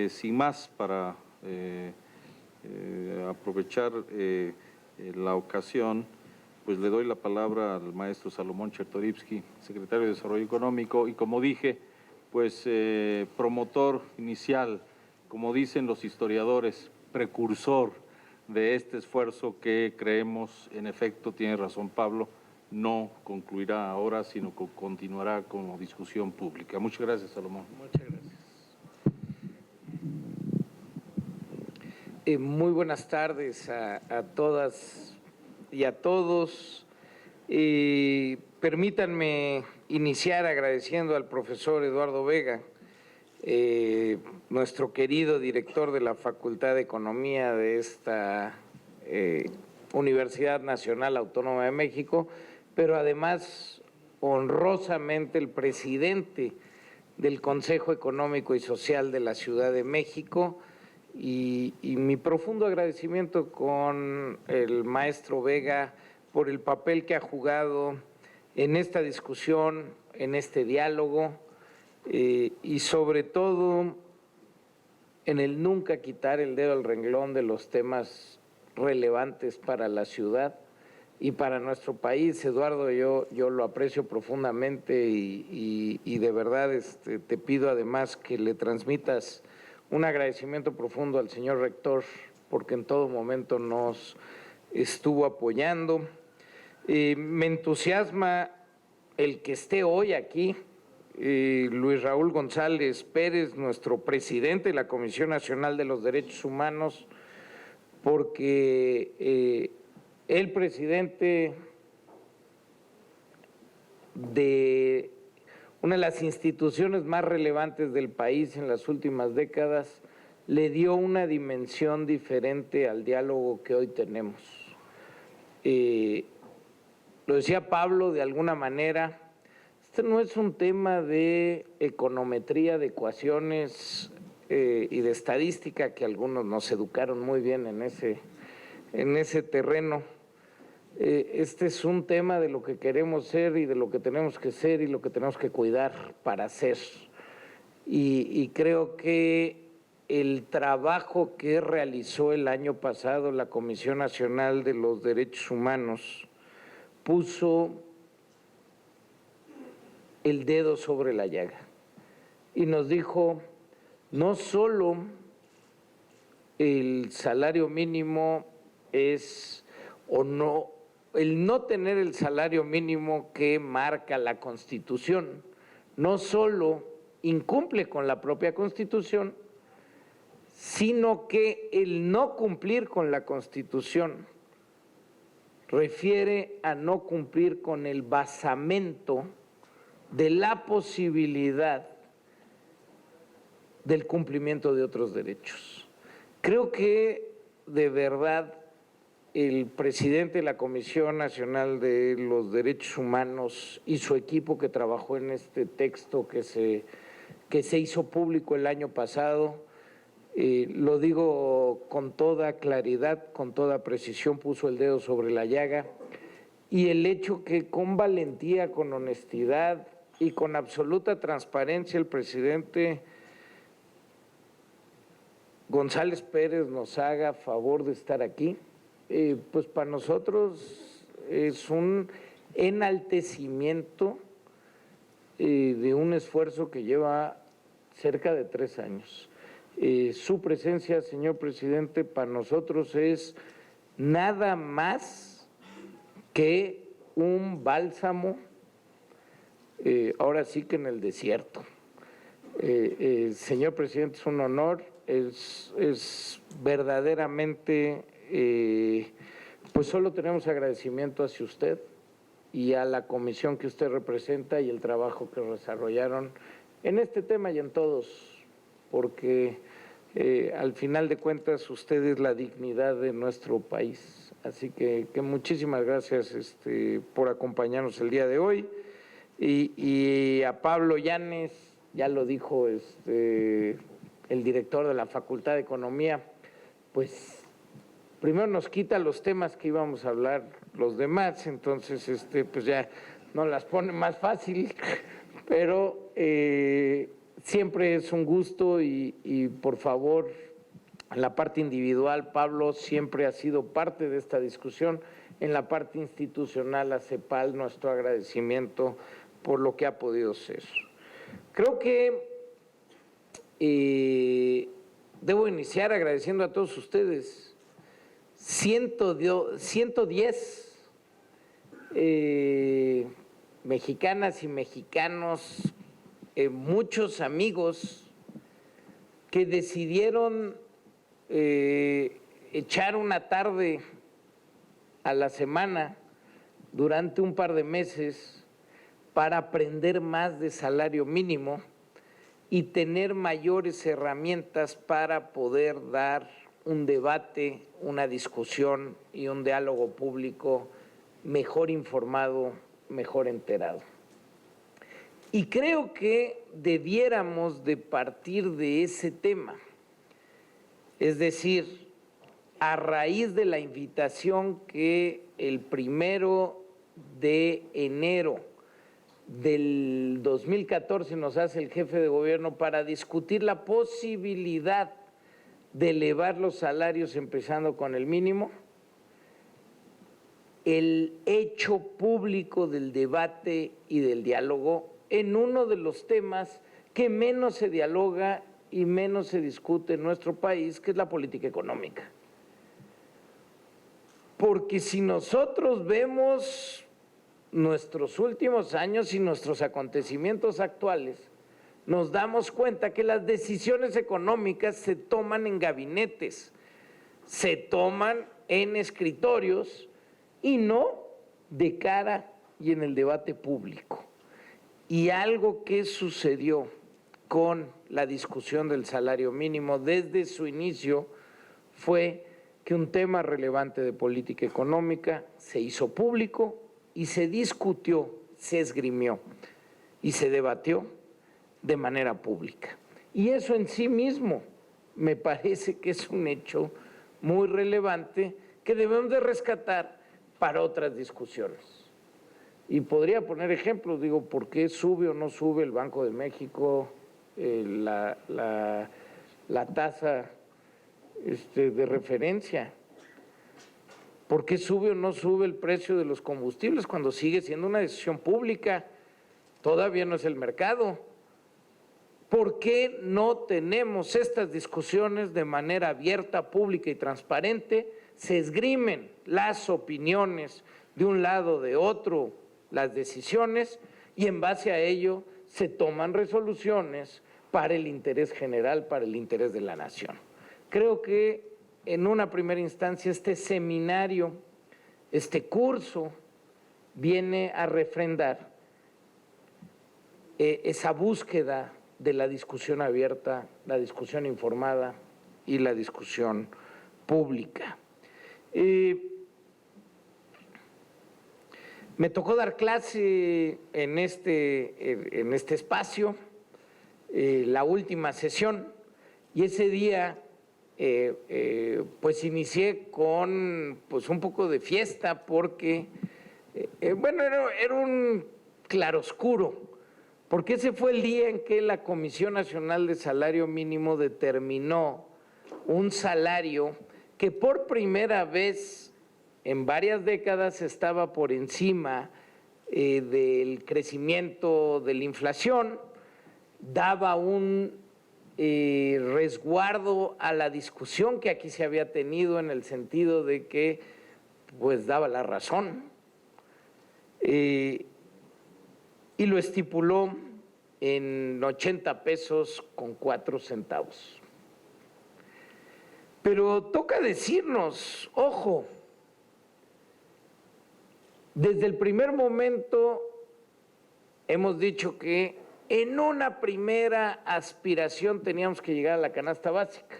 Sin más, para aprovechar la ocasión, pues le doy la palabra al maestro Salomón Chertorivsky, secretario de Desarrollo Económico, y como dije, pues promotor inicial, como dicen los historiadores, precursor de este esfuerzo que creemos, en efecto, tiene razón Pablo, no concluirá ahora, sino que continuará como discusión pública. Muchas gracias, Salomón. Muchas gracias. Muy buenas tardes a todas y a todos. Permítanme iniciar agradeciendo al profesor Eduardo Vega, nuestro querido director de la Facultad de Economía de esta Universidad Nacional Autónoma de México, pero además honrosamente el presidente del Consejo Económico y Social de la Ciudad de México, y mi profundo agradecimiento con el maestro Vega por el papel que ha jugado en esta discusión, en este diálogo, y sobre todo en el nunca quitar el dedo al renglón de los temas relevantes para la ciudad y para nuestro país. Eduardo, yo lo aprecio profundamente y de verdad te pido además que le transmitas un agradecimiento profundo al señor rector, porque en todo momento nos estuvo apoyando. Me entusiasma el que esté hoy aquí Luis Raúl González Pérez, nuestro presidente de la Comisión Nacional de los Derechos Humanos, porque el presidente de una de las instituciones más relevantes del país en las últimas décadas le dio una dimensión diferente al diálogo que hoy tenemos. Lo decía Pablo, de alguna manera, este no es un tema de econometría, de ecuaciones y de estadística, que algunos nos educaron muy bien en ese terreno. Este es un tema de lo que queremos ser y de lo que tenemos que ser y lo que tenemos que cuidar para ser. Y creo que el trabajo que realizó el año pasado la Comisión Nacional de los Derechos Humanos puso el dedo sobre la llaga y nos dijo: no solo el salario mínimo es o no, el no tener el salario mínimo que marca la Constitución, no solo incumple con la propia Constitución, sino que el no cumplir con la Constitución refiere a no cumplir con el basamento de la posibilidad del cumplimiento de otros derechos. Creo que de verdad el presidente de la Comisión Nacional de los Derechos Humanos y su equipo que trabajó en este texto que se hizo público el año pasado, lo digo con toda claridad, con toda precisión, puso el dedo sobre la llaga, y el hecho que con valentía, con honestidad y con absoluta transparencia el presidente González Pérez nos haga favor de estar aquí, pues para nosotros es un enaltecimiento de un esfuerzo que lleva cerca de 3 años. Su presencia, señor presidente, para nosotros es nada más que un bálsamo, ahora sí que en el desierto. Señor presidente, es un honor, es verdaderamente, pues solo tenemos agradecimiento hacia usted y a la comisión que usted representa y el trabajo que desarrollaron en este tema y en todos, porque al final de cuentas usted es la dignidad de nuestro país. Así que muchísimas gracias por acompañarnos el día de hoy. Y a Pablo Llanes, ya lo dijo el director de la Facultad de Economía, pues primero nos quita los temas que íbamos a hablar los demás, entonces pues ya nos las pone más fácil, pero siempre es un gusto y por favor, en la parte individual, Pablo siempre ha sido parte de esta discusión. En la parte institucional, a CEPAL, nuestro agradecimiento por lo que ha podido ser. Creo que debo iniciar agradeciendo a todos ustedes. 110 mexicanas y mexicanos, muchos amigos que decidieron echar una tarde a la semana durante un par de meses para aprender más de salario mínimo y tener mayores herramientas para poder dar un debate, una discusión y un diálogo público mejor informado, mejor enterado. Y creo que debiéramos de partir de ese tema, es decir, a raíz de la invitación que el 1 de enero del 2014 nos hace el jefe de gobierno para discutir la posibilidad de elevar los salarios empezando con el mínimo, el hecho público del debate y del diálogo en uno de los temas que menos se dialoga y menos se discute en nuestro país, que es la política económica. Porque si nosotros vemos nuestros últimos años y nuestros acontecimientos actuales, nos damos cuenta que las decisiones económicas se toman en gabinetes, se toman en escritorios y no de cara y en el debate público. Y algo que sucedió con la discusión del salario mínimo desde su inicio fue que un tema relevante de política económica se hizo público y se discutió, se esgrimió y se debatió de manera pública. Y eso en sí mismo me parece que es un hecho muy relevante que debemos de rescatar para otras discusiones. Y podría poner ejemplos, digo, ¿por qué sube o no sube el Banco de México la tasa de referencia? ¿Por qué sube o no sube el precio de los combustibles cuando sigue siendo una decisión pública? Todavía no es el mercado. ¿Por qué no tenemos estas discusiones de manera abierta, pública y transparente? Se esgrimen las opiniones de un lado, de otro, las decisiones, y en base a ello se toman resoluciones para el interés general, para el interés de la nación. Creo que en una primera instancia este seminario, este curso, viene a refrendar esa búsqueda de la discusión abierta, la discusión informada y la discusión pública. Me tocó dar clase en este espacio, la última sesión, y ese día pues inicié con pues un poco de fiesta porque, bueno, era un claroscuro, porque ese fue el día en que la Comisión Nacional de Salario Mínimo determinó un salario que por primera vez en varias décadas estaba por encima del crecimiento de la inflación, daba un resguardo a la discusión que aquí se había tenido en el sentido de que pues daba la razón y lo estipuló en 80 pesos con 4 centavos. Pero toca decirnos, ojo, desde el primer momento hemos dicho que en una primera aspiración teníamos que llegar a la canasta básica.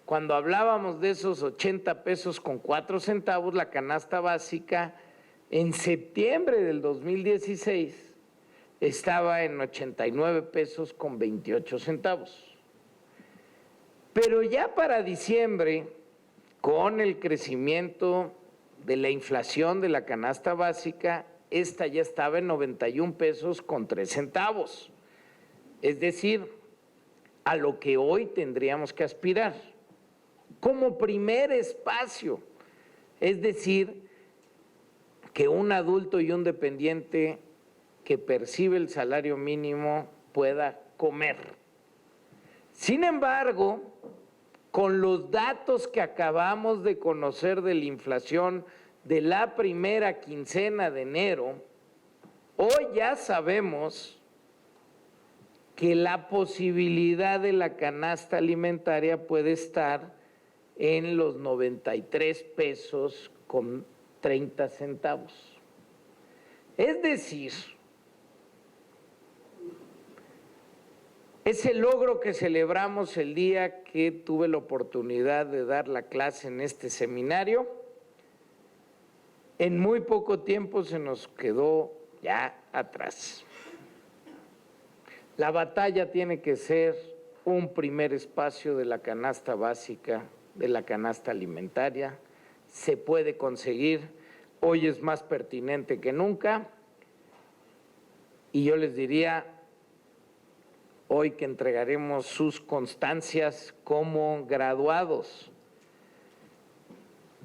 Cuando hablábamos de esos 80 pesos con 4 centavos, la canasta básica en septiembre del 2016 estaba en 89 pesos con 28 centavos. Pero ya para diciembre, con el crecimiento de la inflación de la canasta básica, esta ya estaba en 91 pesos con 3 centavos. Es decir, a lo que hoy tendríamos que aspirar, como primer espacio, es decir, que un adulto y un dependiente que percibe el salario mínimo pueda comer. Sin embargo, con los datos que acabamos de conocer de la inflación de la primera quincena de enero, hoy ya sabemos que la posibilidad de la canasta alimentaria puede estar en los 93 pesos con 30 centavos. Es decir, ese logro que celebramos el día que tuve la oportunidad de dar la clase en este seminario, en muy poco tiempo se nos quedó ya atrás. La batalla tiene que ser un primer espacio de la canasta básica, de la canasta alimentaria. Se puede conseguir, hoy es más pertinente que nunca, y yo les diría, hoy que entregaremos sus constancias como graduados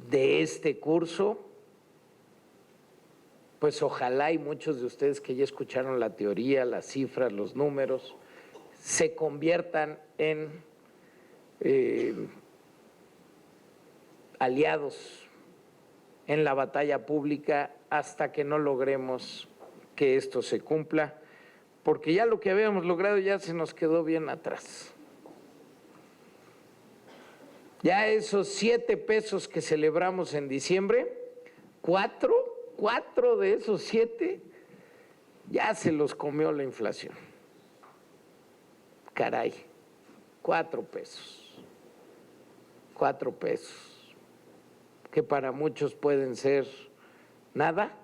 de este curso, pues ojalá y muchos de ustedes que ya escucharon la teoría, las cifras, los números, se conviertan en aliados en la batalla pública hasta que no logremos que esto se cumpla, porque ya lo que habíamos logrado ya se nos quedó bien atrás. Ya esos 7 pesos que celebramos en diciembre, 4 de esos 7 ya se los comió la inflación. Caray, 4 pesos. 4 pesos, que para muchos pueden ser nada,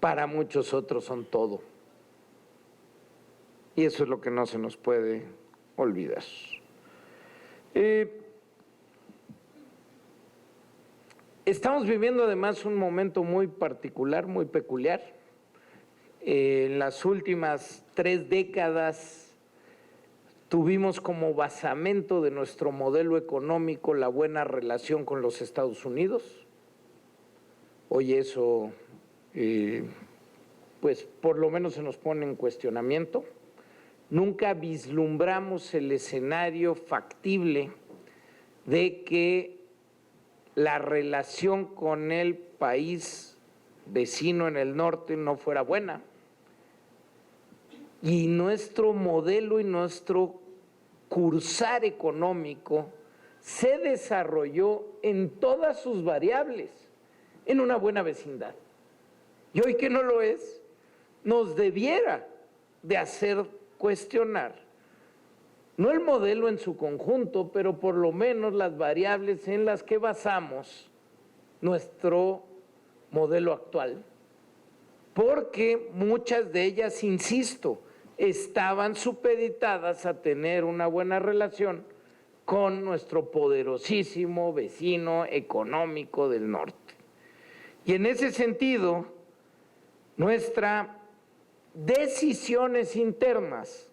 para muchos otros son todo. Y eso es lo que no se nos puede olvidar. Estamos viviendo además un momento muy particular, muy peculiar. En las últimas 3 décadas tuvimos como basamento de nuestro modelo económico la buena relación con los Estados Unidos. Hoy eso, pues por lo menos se nos pone en cuestionamiento. Nunca vislumbramos el escenario factible de que la relación con el país vecino en el norte no fuera buena. Y nuestro modelo y nuestro cursar económico se desarrolló en todas sus variables, en una buena vecindad. Y hoy que no lo es, nos debiera de hacer cuestionar, no el modelo en su conjunto, pero por lo menos las variables en las que basamos nuestro modelo actual, porque muchas de ellas, insisto, estaban supeditadas a tener una buena relación con nuestro poderosísimo vecino económico del norte. Y en ese sentido, nuestras decisiones internas,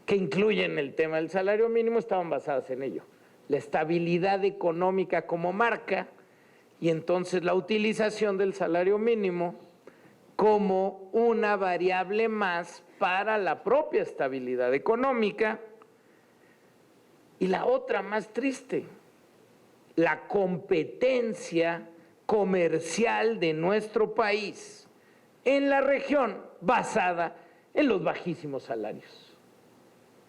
que incluyen el tema del salario mínimo, estaban basadas en ello. La estabilidad económica como marca y entonces la utilización del salario mínimo como una variable más para la propia estabilidad económica. Y la otra más triste, la competencia comercial de nuestro país en la región basada en los bajísimos salarios,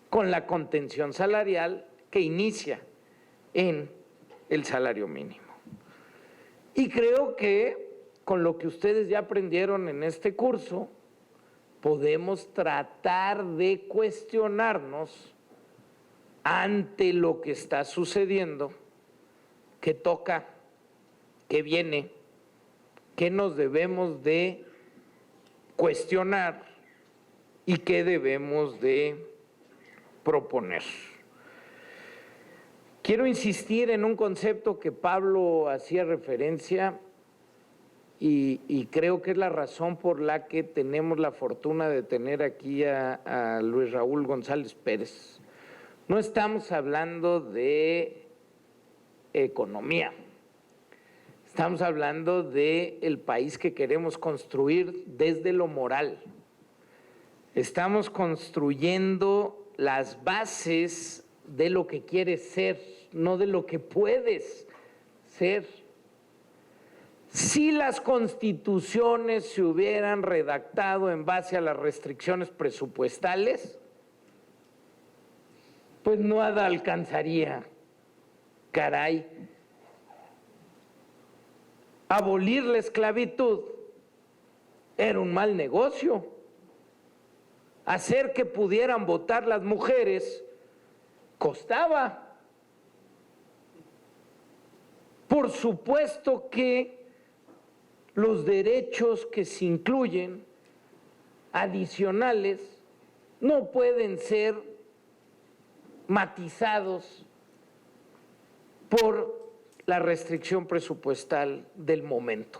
con la contención salarial que inicia en el salario mínimo. Y creo que con lo que ustedes ya aprendieron en este curso, podemos tratar de cuestionarnos ante lo que está sucediendo, qué toca, qué viene, qué nos debemos de cuestionar y qué debemos de proponer. Quiero insistir en un concepto que Pablo hacía referencia y creo que es la razón por la que tenemos la fortuna de tener aquí a Luis Raúl González Pérez. No estamos hablando de economía, estamos hablando del país que queremos construir desde lo moral. Estamos construyendo las bases de lo que quieres ser, no de lo que puedes ser. Si las constituciones se hubieran redactado en base a las restricciones presupuestales, pues nada alcanzaría, caray. Abolir la esclavitud era un mal negocio. Hacer que pudieran votar las mujeres costaba. Por supuesto que los derechos que se incluyen adicionales no pueden ser matizados por la restricción presupuestal del momento.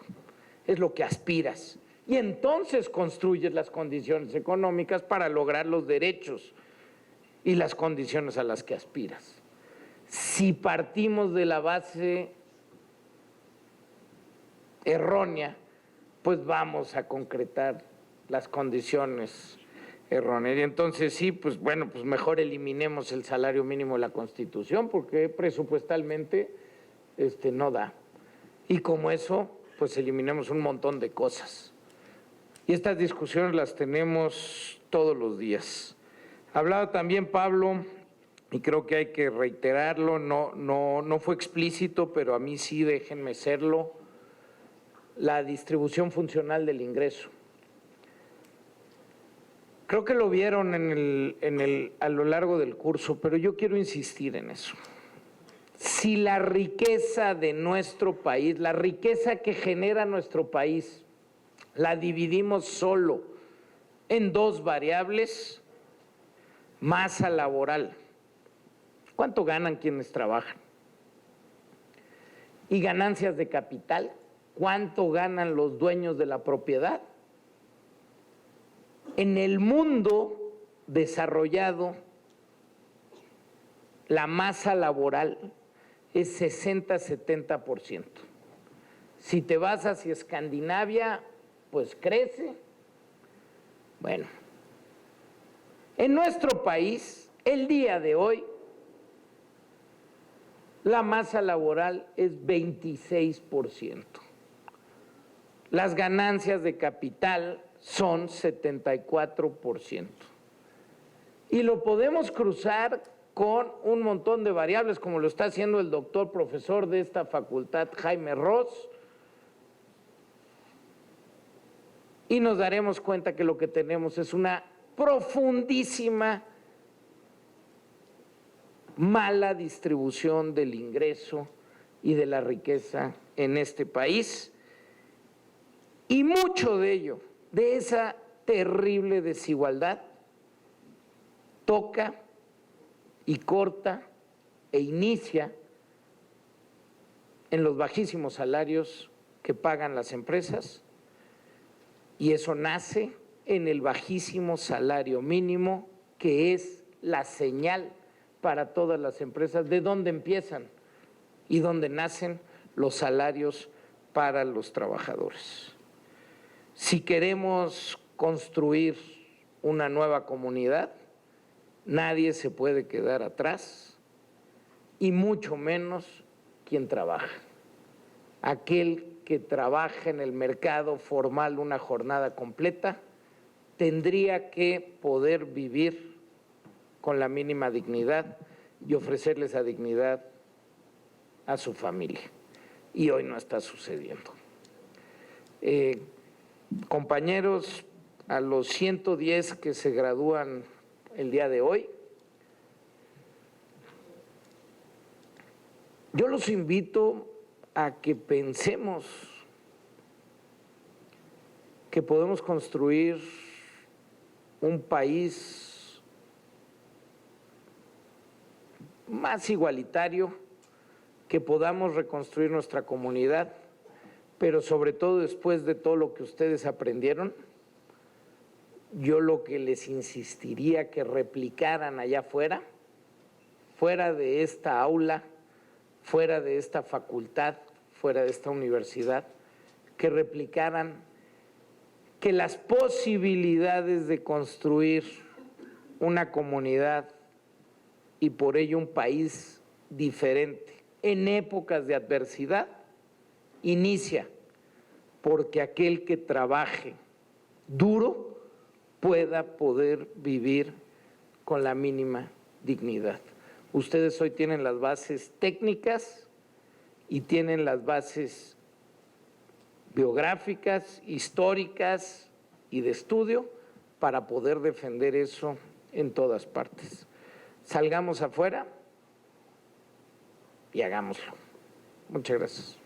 Es lo que aspiras. Y entonces construyes las condiciones económicas para lograr los derechos y las condiciones a las que aspiras. Si partimos de la base errónea, pues vamos a concretar las condiciones erróneas. Y entonces sí, pues bueno, pues mejor eliminemos el salario mínimo de la Constitución, porque presupuestalmente no da. Y como eso, pues eliminemos un montón de cosas. Y estas discusiones las tenemos todos los días. Hablaba también Pablo, y creo que hay que reiterarlo, no fue explícito, pero a mí sí, déjenme serlo, la distribución funcional del ingreso. Creo que lo vieron a lo largo del curso, pero yo quiero insistir en eso. Si la riqueza de nuestro país, la riqueza que genera nuestro país, la dividimos solo en dos variables, masa laboral. ¿Cuánto ganan quienes trabajan? Y ganancias de capital. ¿Cuánto ganan los dueños de la propiedad? En el mundo desarrollado, la masa laboral es 60-70%. Si te vas hacia Escandinavia, pues crece. Bueno, en nuestro país, el día de hoy, la masa laboral es 26%. Las ganancias de capital son 74%. Y lo podemos cruzar con un montón de variables, como lo está haciendo el doctor profesor de esta facultad, Jaime Ross, y nos daremos cuenta que lo que tenemos es una profundísima mala distribución del ingreso y de la riqueza en este país. Y mucho de ello, de esa terrible desigualdad, toca y corta e inicia en los bajísimos salarios que pagan las empresas, y eso nace en el bajísimo salario mínimo, que es la señal para todas las empresas de dónde empiezan y dónde nacen los salarios para los trabajadores. Si queremos construir una nueva comunidad, nadie se puede quedar atrás, y mucho menos quien trabaja. Aquel que trabaja en el mercado formal una jornada completa tendría que poder vivir con la mínima dignidad y ofrecerle esa dignidad a su familia. Y hoy no está sucediendo. Compañeros, a los 110 que se gradúan el día de hoy, yo los invito a que pensemos que podemos construir un país más igualitario, que podamos reconstruir nuestra comunidad, pero sobre todo después de todo lo que ustedes aprendieron, yo lo que les insistiría que replicaran allá afuera, fuera de esta aula, fuera de esta facultad, fuera de esta universidad, que replicaran que las posibilidades de construir una comunidad y por ello un país diferente en épocas de adversidad inicia porque aquel que trabaje duro pueda poder vivir con la mínima dignidad. Ustedes hoy tienen las bases técnicas y tienen las bases biográficas, históricas y de estudio para poder defender eso en todas partes. Salgamos afuera y hagámoslo. Muchas gracias.